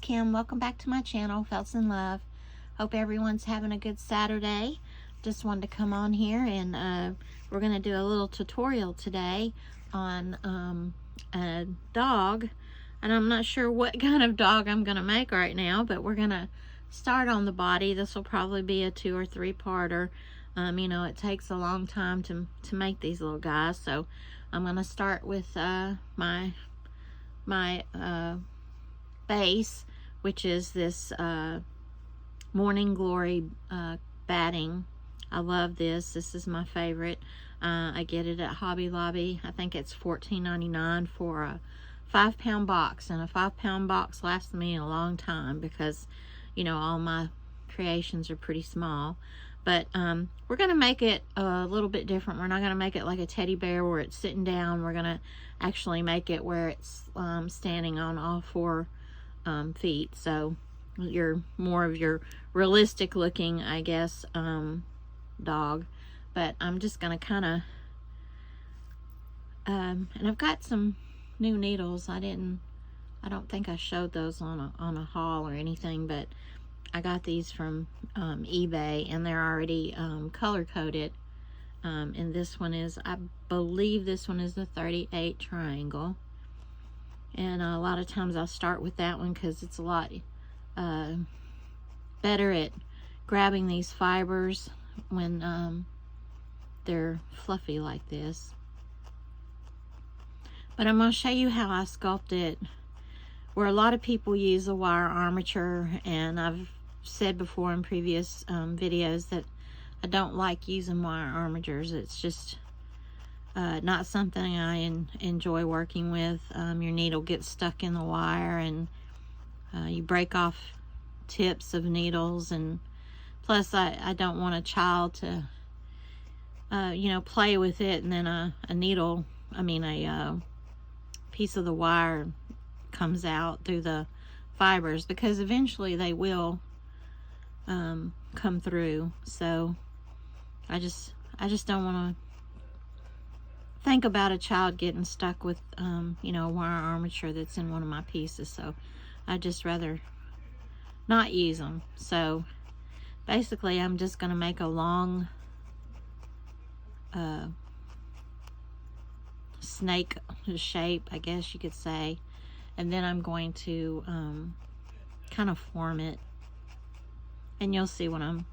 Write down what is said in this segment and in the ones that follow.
Kim. Welcome back to my channel, Felts in Love. Hope everyone's having a good Saturday. Just wanted to come on here and we're going to do a little tutorial today on a dog. And I'm not sure what kind of dog I'm going to make right now, but we're going to start on the body. This will probably be a 2 or 3 parter. You know, it takes a long time to make these little guys. So I'm going to start with my base, which is this Morning Glory batting. I love this. This is my favorite. I get it at Hobby Lobby. I think it's $14.99 for a 5-pound box, and a 5-pound box lasts me a long time because, you know, all my creations are pretty small. But we're going to make it a little bit different. We're not going to make it like a teddy bear where it's sitting down. We're going to actually make it where it's standing on all 4 feet. So you're more of your realistic looking, I guess, dog. But I'm just going to kind of, and I've got some new needles. I don't think I showed those on a haul or anything, but I got these from eBay, and they're already color coded. And this one is, I believe this one is the 38 triangle. And a lot of times I'll start with that one because it's a lot better at grabbing these fibers when they're fluffy like this. But I'm going to show you how I sculpt it, where a lot of people use a wire armature, and I've said before in previous videos that I don't like using wire armatures. It's just not something I enjoy working with. Your needle gets stuck in the wire, and you break off tips of needles, and plus I don't want a child to you know, play with it and then a piece of the wire comes out through the fibers, because eventually they will come through. So I just don't want to think about a child getting stuck with you know, a wire armature that's in one of my pieces. So I just rather not use them. So basically I'm just going to make a long snake shape, I guess you could say, and then I'm going to kind of form it, and you'll see what I'm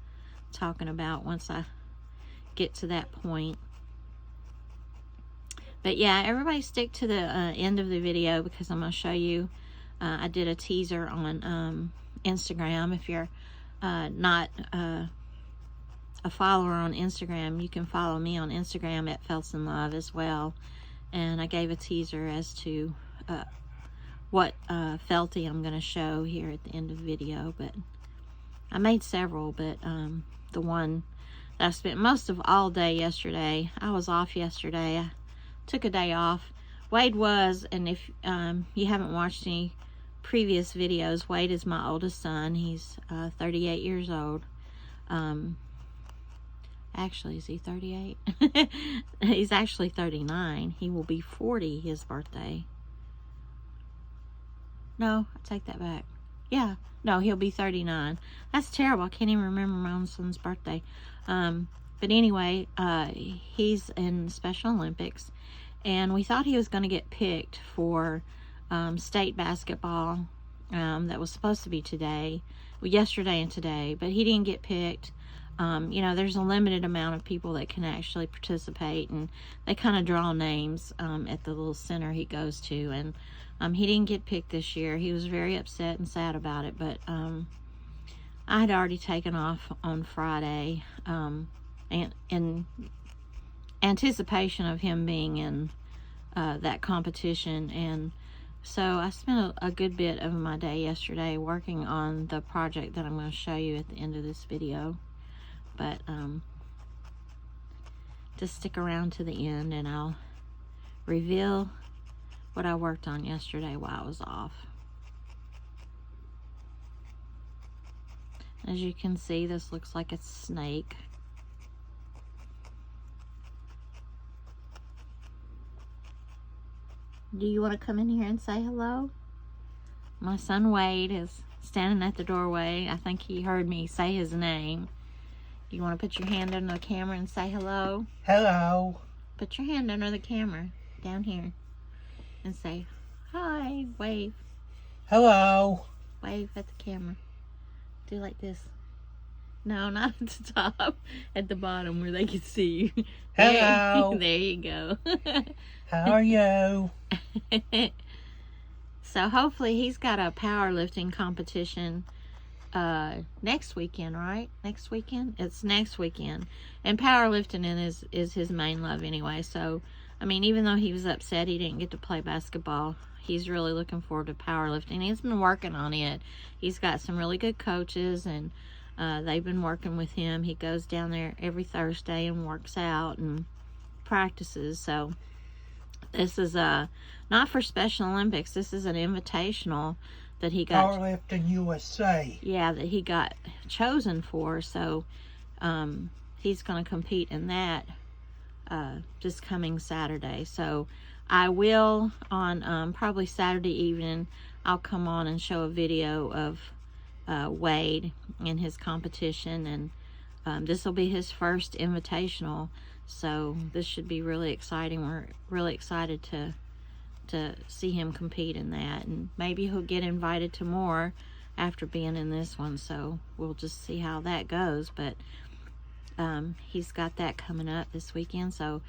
talking about once I get to that point. But yeah, everybody stick to the end of the video, because I'm going to show you, I did a teaser on Instagram. If you're not a follower on Instagram, you can follow me on Instagram at Felts in Love as well. And I gave a teaser as to what felty I'm going to show here at the end of the video. But I made several, but the one that I spent most of all day yesterday, I was off yesterday. I took a day off. Wade was, and if you haven't watched any previous videos, Wade is my oldest son. He's 38 years old. Actually, is he 38? He's actually 39. He will be 40 his birthday. No, I take that back. Yeah, no, he'll be 39. That's terrible. I can't even remember my own son's birthday. But anyway, he's in Special Olympics, and we thought he was going to get picked for state basketball. That was supposed to be today, well, yesterday and today, but he didn't get picked. You know, there's a limited amount of people that can actually participate, and they kind of draw names at the little center he goes to, and he didn't get picked this year. He was very upset and sad about it, but I had already taken off on Friday and in anticipation of him being in that competition. And so I spent a good bit of my day yesterday working on the project that I'm going to show you at the end of this video. But just stick around to the end, and I'll reveal what I worked on yesterday while I was off. As you can see, this looks like a snake. Do you want to come in here and say hello? My son Wade is standing at the doorway. I think he heard me say his name. You want to put your hand under the camera and say hello? Hello. Put your hand under the camera down here and say hi. Wave. Hello. Wave at the camera. Do like this. No, not at the top. At the bottom where they can see you. Hello. There you go. How are you? So hopefully he's got a powerlifting competition next weekend, right? Next weekend? It's next weekend. And powerlifting is his main love anyway. So, I mean, even though he was upset he didn't get to play basketball, he's really looking forward to powerlifting. He's been working on it. He's got some really good coaches, and they've been working with him. He goes down there every Thursday and works out and practices. So this is not for Special Olympics. This is an invitational that he got. Powerlifting USA. Yeah, that he got chosen for. So he's going to compete in that this coming Saturday. So I will, on probably Saturday evening, I'll come on and show a video of Wade in his competition, and this will be his first invitational, so this should be really exciting. We're really excited to see him compete in that, and maybe he'll get invited to more after being in this one, so we'll just see how that goes. But he's got that coming up this weekend, so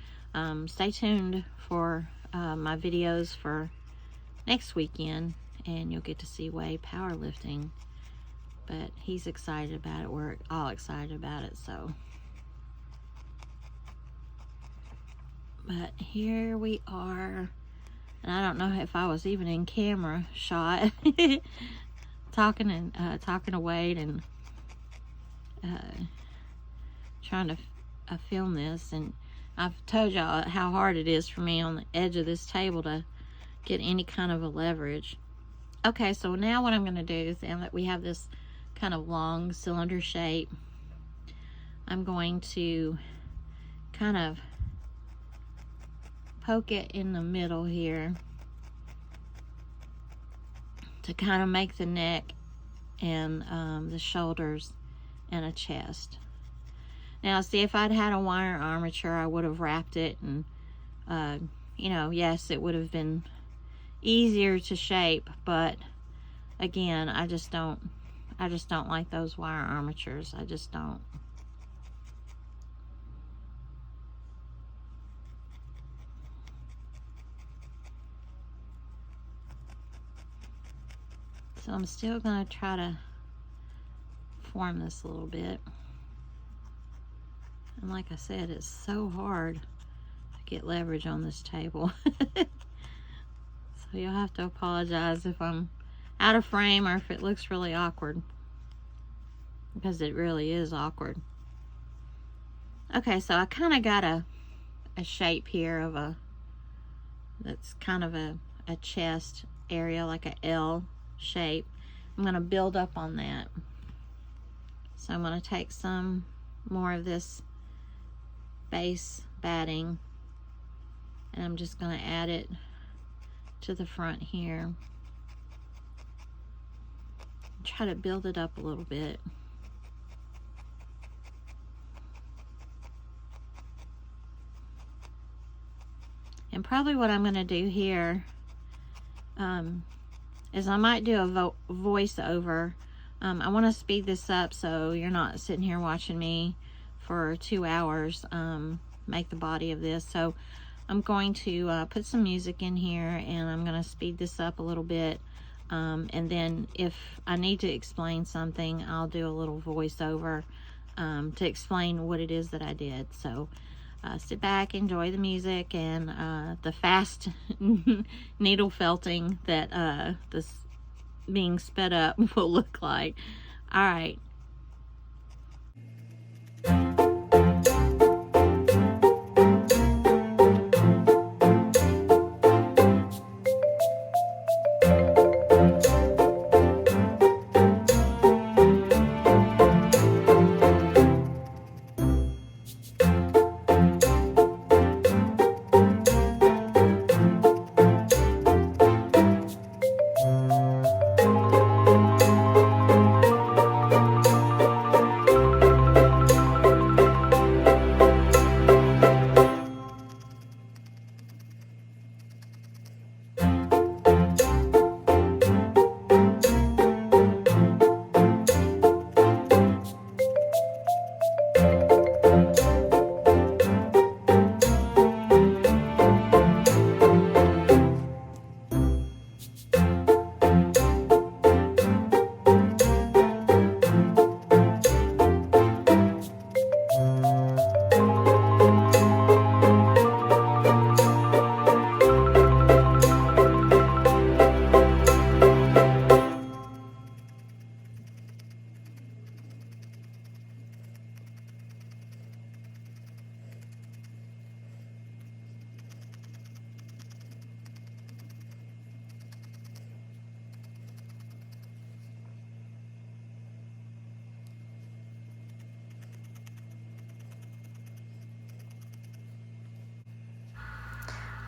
stay tuned for my videos for next weekend, and you'll get to see Wade powerlifting. But he's excited about it. We're all excited about it. So, but here we are, and I don't know if I was even in camera shot talking to Wade and trying to film this. And I've told y'all how hard it is for me on the edge of this table to get any kind of a leverage. Okay, so now what I'm going to do is, now that we have this kind of long cylinder shape, I'm going to kind of poke it in the middle here to kind of make the neck and the shoulders and a chest. Now, see, if I'd had a wire armature, I would have wrapped it, and you know, yes, it would have been easier to shape, but again, I just don't like those wire armatures. I just don't. So I'm still going to try to form this a little bit. And like I said, it's so hard to get leverage on this table. So you'll have to apologize if I'm out of frame or if it looks really awkward, because it really is awkward. Okay, so I kind of got a shape here of that's kind of a chest area, like a L shape. I'm going to build up on that. So I'm going to take some more of this base batting, and I'm just going to add it to the front here. Try to build it up a little bit. And probably what I'm going to do here is I might do a voiceover. I want to speed this up so you're not sitting here watching me for 2 hours make the body of this. So I'm going to put some music in here, and I'm going to speed this up a little bit. And then if I need to explain something, I'll do a little voiceover to explain what it is that I did. So sit back, enjoy the music, and the fast needle felting that this being sped up will look like. All right.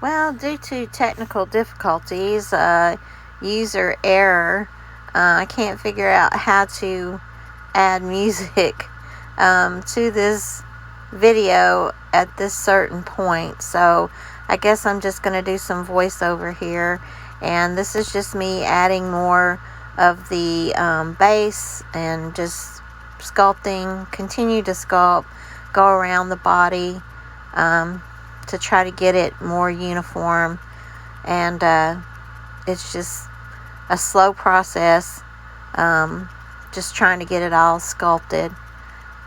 Well, due to technical difficulties, user error, I can't figure out how to add music to this video at this certain point. So I guess I'm just going to do some voiceover here. And this is just me adding more of the base and just sculpting, continue to sculpt, go around the body. To try to get it more uniform, and it's just a slow process, just trying to get it all sculpted.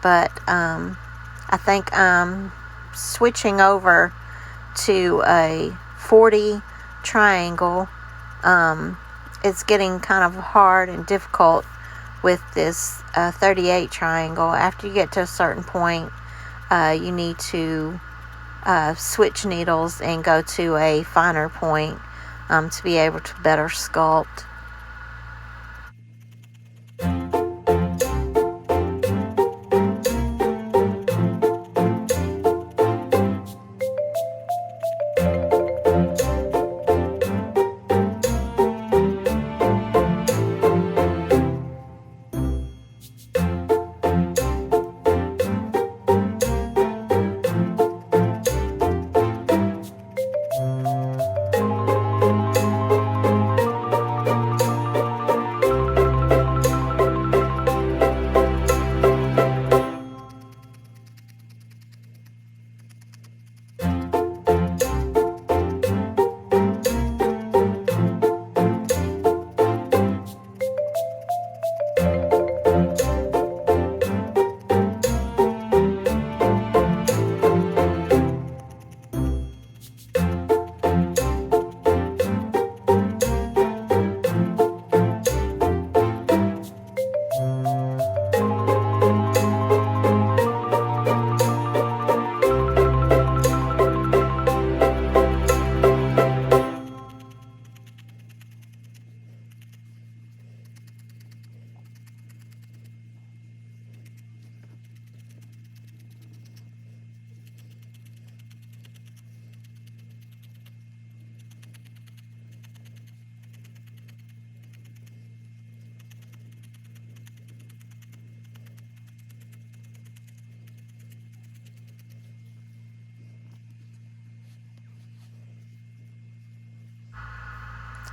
But I think switching over to a 40 triangle, it's getting kind of hard and difficult with this 38 triangle. After you get to a certain point, you need to switch needles and go to a finer point to be able to better sculpt.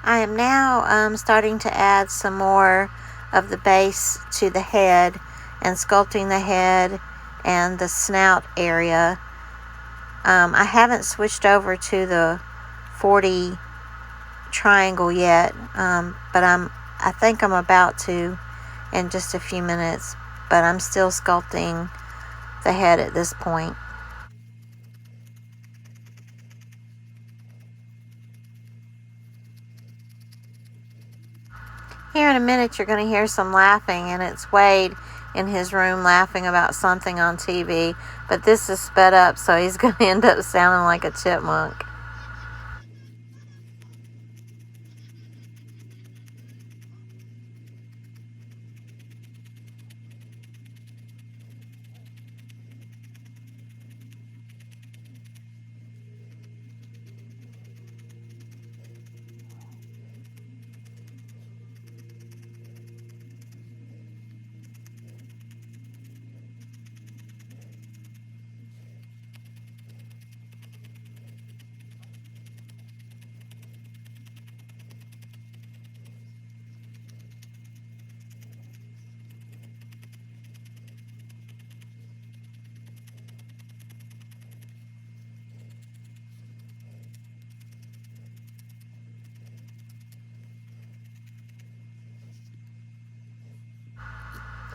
I am now starting to add some more of the base to the head and sculpting the head and the snout area. I haven't switched over to the 40 triangle yet, but I think I'm about to in just a few minutes, but I'm still sculpting the head at this point. Here in a minute you're going to hear some laughing, and it's Wade in his room laughing about something on TV, but this is sped up, so he's going to end up sounding like a chipmunk.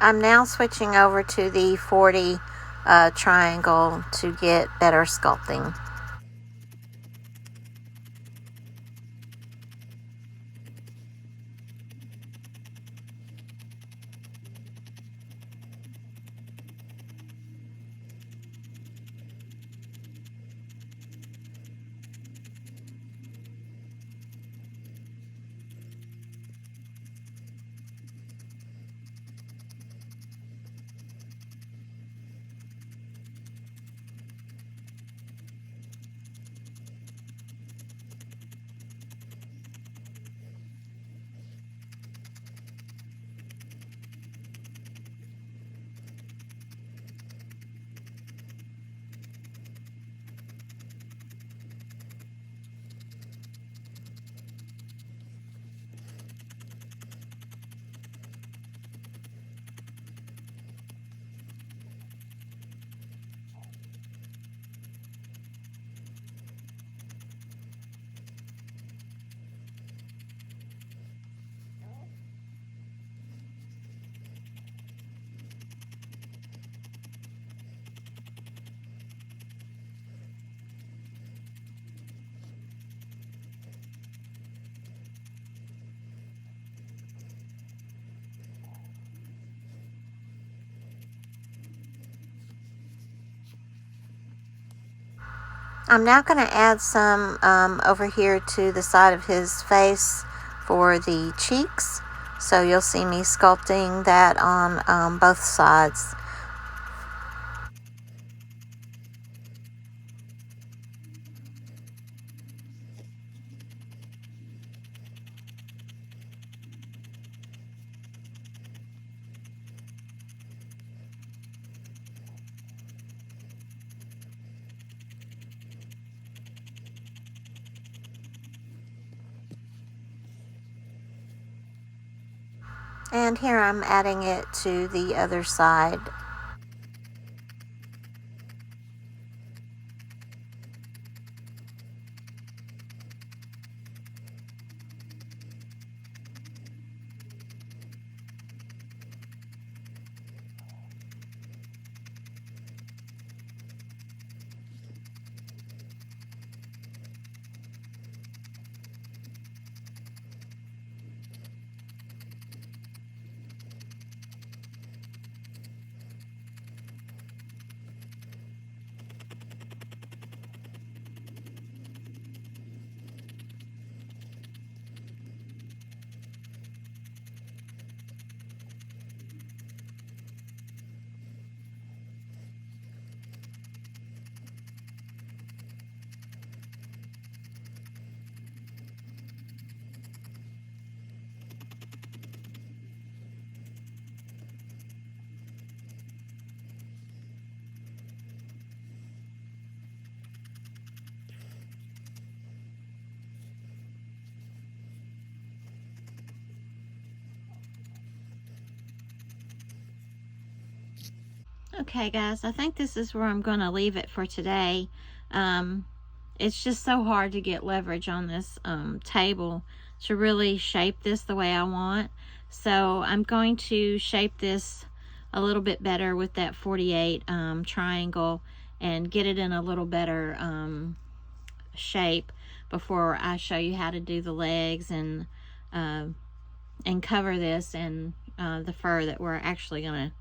I'm now switching over to the 40 triangle to get better sculpting. I'm now going to add some over here to the side of his face for the cheeks. So you'll see me sculpting that on both sides. And here I'm adding it to the other side. Okay guys, I think this is where I'm going to leave it for today. It's just so hard to get leverage on this table to really shape this the way I want. So I'm going to shape this a little bit better with that 48 triangle and get it in a little better shape before I show you how to do the legs and cover this and the fur that we're actually going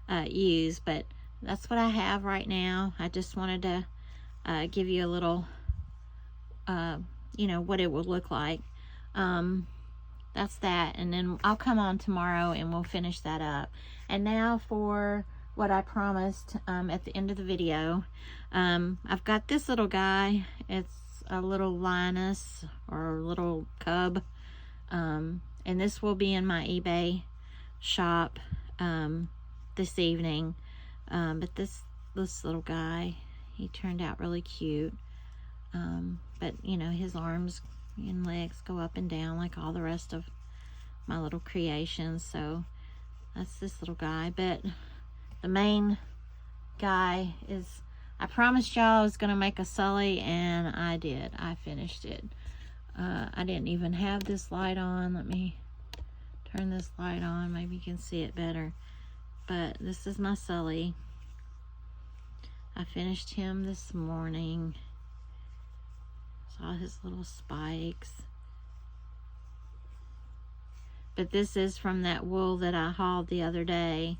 to use. But that's what I have right now. I just wanted to give you a little you know what it would look like. That's that, and then I'll come on tomorrow and we'll finish that up. And now for what I promised at the end of the video. I've got this little guy. It's a little lioness or a little cub, and this will be in my eBay shop this evening. But this little guy, he turned out really cute. But you know, his arms and legs go up and down like all the rest of my little creations. So that's this little guy. But the main guy is, I promised y'all I was gonna make a Sully, and I did. I finished it. I didn't even have this light on. Let me turn this light on, maybe you can see it better. But this is my Sully. I finished him this morning. Saw his little spikes. But this is from that wool that I hauled the other day.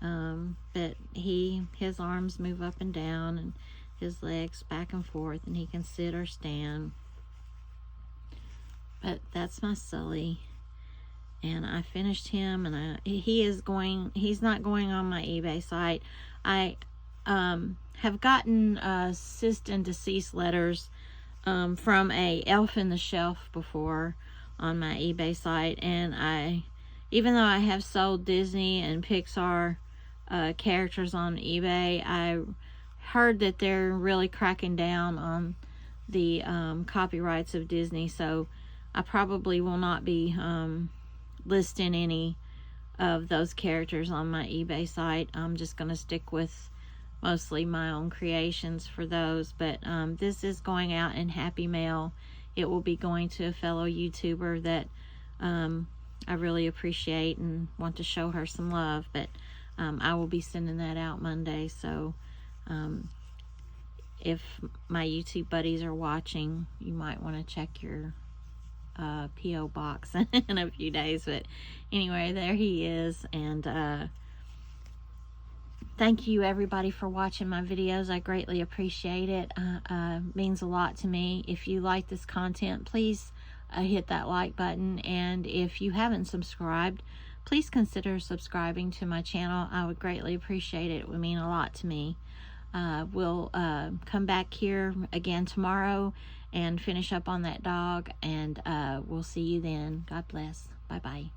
But his arms move up and down, and his legs back and forth, and he can sit or stand. But that's my Sully. And I finished him, and he's not going on my eBay site. I have gotten cease and desist letters from a Elf in the Shelf before on my eBay site, and even though I have sold Disney and Pixar characters on eBay, I heard that they're really cracking down on the copyrights of Disney, so I probably will not be listing any of those characters on my eBay site. I'm just going to stick with mostly my own creations for those. But this is going out in Happy Mail. It will be going to a fellow YouTuber that I really appreciate and want to show her some love. But I will be sending that out Monday. So if my YouTube buddies are watching, you might want to check your P.O. box in a few days. But anyway, there he is. And Thank you everybody for watching my videos. I greatly appreciate it. Means a lot to me. If you like this content, please hit that like button, and if you haven't subscribed, please consider subscribing to my channel. I would greatly appreciate it. It would mean a lot to me. We'll come back here again tomorrow and finish up on that dog, and we'll see you then. God bless. Bye bye.